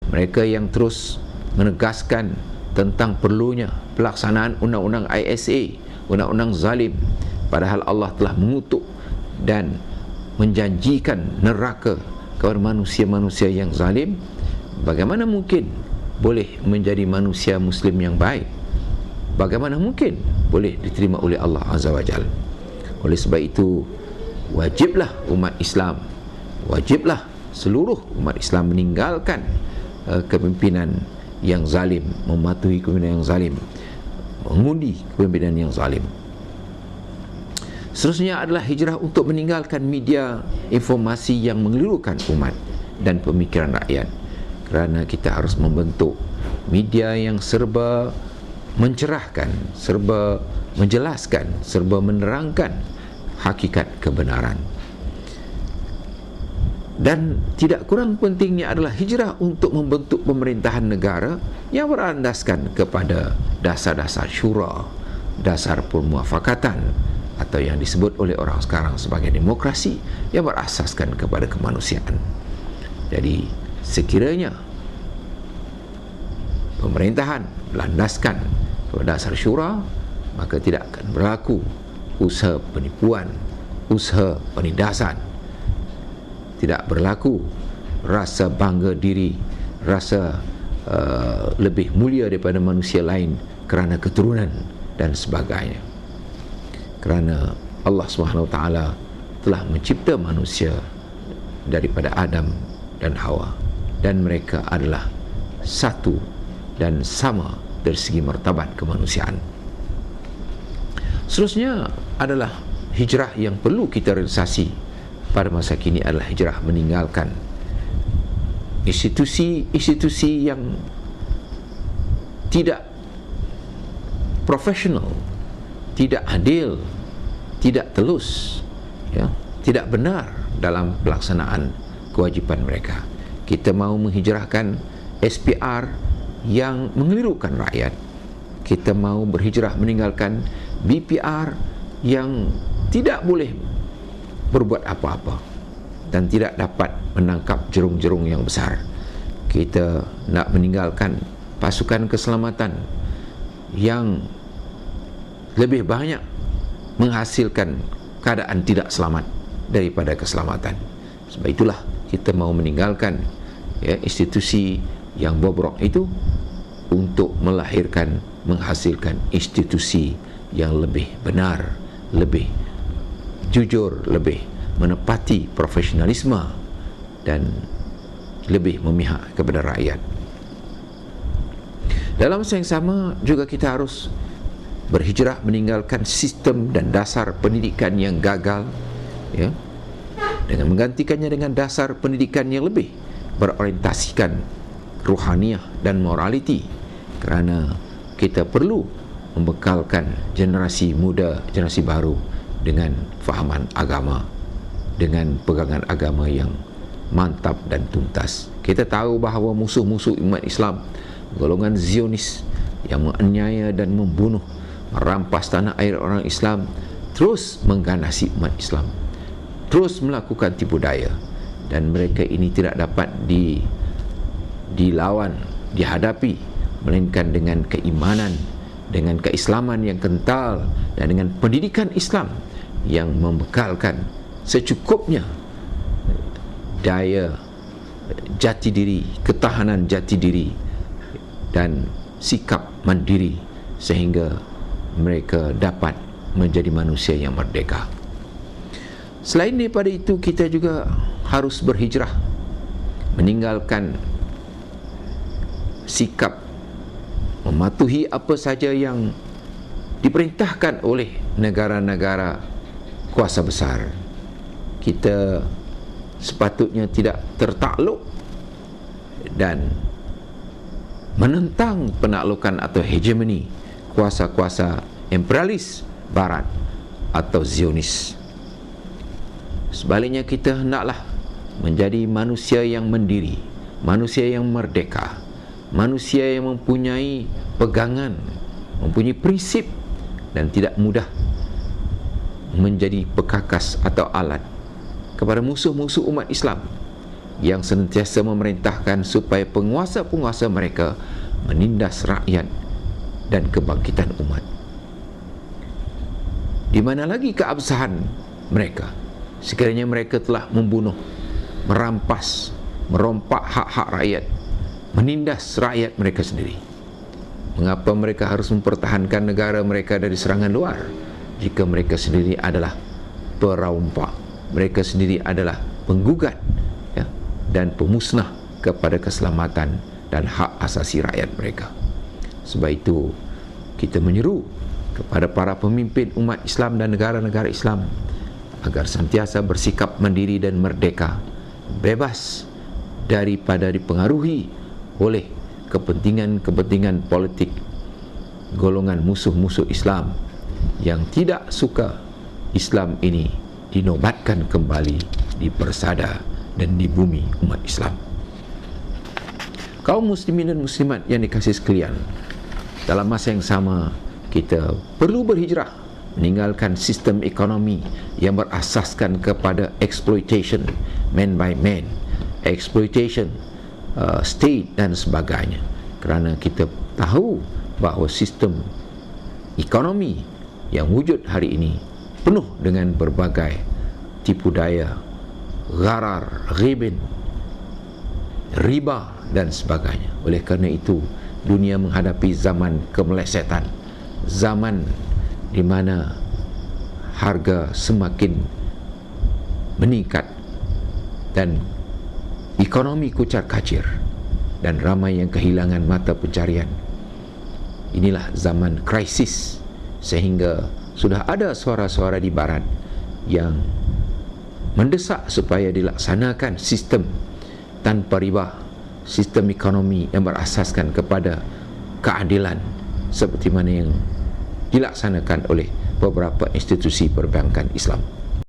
Mereka yang terus menegaskan tentang perlunya pelaksanaan undang-undang ISA, undang-undang zalim, padahal Allah telah mengutuk dan menjanjikan neraka kepada manusia-manusia yang zalim. Bagaimana mungkin boleh menjadi manusia muslim yang baik? Bagaimana mungkin boleh diterima oleh Allah Azza wa Jalla? Oleh sebab itu, wajiblah umat Islam, wajiblah seluruh umat Islam meninggalkan kepimpinan yang zalim, mematuhi kepimpinan yang zalim, mengundi kepimpinan yang zalim. Seterusnya adalah hijrah untuk meninggalkan media informasi yang mengelirukan umat dan pemikiran rakyat, kerana kita harus membentuk media yang serba mencerahkan, serba menjelaskan, serba menerangkan hakikat kebenaran. Dan tidak kurang pentingnya adalah hijrah untuk membentuk pemerintahan negara yang berlandaskan kepada dasar-dasar syura, dasar permuafakatan, atau yang disebut oleh orang sekarang sebagai demokrasi, yang berasaskan kepada kemanusiaan. Jadi sekiranya pemerintahan berlandaskan kepada dasar syura, maka tidak akan berlaku usaha penipuan, usaha penindasan, tidak berlaku rasa bangga diri, rasa lebih mulia daripada manusia lain kerana keturunan dan sebagainya. Kerana Allah SWT telah mencipta manusia daripada Adam dan Hawa, dan mereka adalah satu dan sama dari segi martabat kemanusiaan. Seterusnya adalah hijrah yang perlu kita realisasi pada masa kini adalah hijrah meninggalkan institusi-institusi yang tidak profesional, tidak adil, tidak telus, ya, tidak benar dalam pelaksanaan kewajipan mereka. Kita mahu menghijrahkan SPR yang mengelirukan rakyat. Kita mahu berhijrah meninggalkan BPR yang tidak boleh berbuat apa-apa dan tidak dapat menangkap jerung-jerung yang besar. Kita nak meninggalkan pasukan keselamatan yang lebih banyak menghasilkan keadaan tidak selamat daripada keselamatan. Sebab itulah kita mahu meninggalkan, ya, institusi yang bobrok itu untuk melahirkan, menghasilkan institusi yang lebih benar, lebih jujur, lebih menepati profesionalisme dan lebih memihak kepada rakyat. Dalam masa yang sama juga kita harus berhijrah meninggalkan sistem dan dasar pendidikan yang gagal, ya, dengan menggantikannya dengan dasar pendidikan yang lebih berorientasikan ruhaniah dan morality, kerana kita perlu membekalkan generasi muda, generasi baru dengan fahaman agama, dengan pegangan agama yang mantap dan tuntas. Kita tahu bahawa musuh-musuh umat Islam, golongan Zionis yang menganiaya dan membunuh, merampas tanah air orang Islam, terus mengganasi umat Islam, terus melakukan tipu daya, dan mereka ini tidak dapat dilawan, dihadapi, melainkan dengan keimanan, dengan keislaman yang kental, dan dengan pendidikan Islam yang membekalkan secukupnya daya jati diri, ketahanan jati diri, dan sikap mandiri, sehingga mereka dapat menjadi manusia yang merdeka. Selain daripada itu, kita juga harus berhijrah meninggalkan sikap mematuhi apa saja yang diperintahkan oleh negara-negara kuasa besar. Kita sepatutnya tidak tertakluk dan menentang penaklukan atau hegemoni kuasa-kuasa imperialis barat atau Zionis. Sebaliknya, kita hendaklah menjadi manusia yang mandiri, manusia yang merdeka, manusia yang mempunyai pegangan, mempunyai prinsip, dan tidak mudah menjadi pekakas atau alat kepada musuh-musuh umat Islam yang senantiasa memerintahkan supaya penguasa-penguasa mereka menindas rakyat dan kebangkitan umat. Di mana lagi keabsahan mereka sekiranya mereka telah membunuh, merampas, merompak hak-hak rakyat, menindas rakyat mereka sendiri? Mengapa mereka harus mempertahankan negara mereka dari serangan luar jika mereka sendiri adalah perompak, mereka sendiri adalah penggugat, ya, dan pemusnah kepada keselamatan dan hak asasi rakyat mereka? Sebab itu kita menyeru kepada para pemimpin umat Islam dan negara-negara Islam agar sentiasa bersikap mandiri dan merdeka, bebas daripada dipengaruhi oleh kepentingan-kepentingan politik golongan musuh-musuh Islam yang tidak suka Islam ini dinobatkan kembali di persada dan di bumi umat Islam. Kaum muslimin dan muslimat yang dikasihi sekalian, dalam masa yang sama kita perlu berhijrah meninggalkan sistem ekonomi yang berasaskan kepada exploitation man by man, exploitation state dan sebagainya, kerana kita tahu bahawa sistem ekonomi yang wujud hari ini penuh dengan berbagai tipu daya, gharar, ghibin, riba dan sebagainya. Oleh kerana itu dunia menghadapi zaman kemelesetan, zaman di mana harga semakin meningkat dan ekonomi kucar-kacir dan ramai yang kehilangan mata pencarian. Inilah zaman krisis, sehingga sudah ada suara-suara di barat yang mendesak supaya dilaksanakan sistem tanpa riba, sistem ekonomi yang berasaskan kepada keadilan seperti mana yang dilaksanakan oleh beberapa institusi perbankan Islam.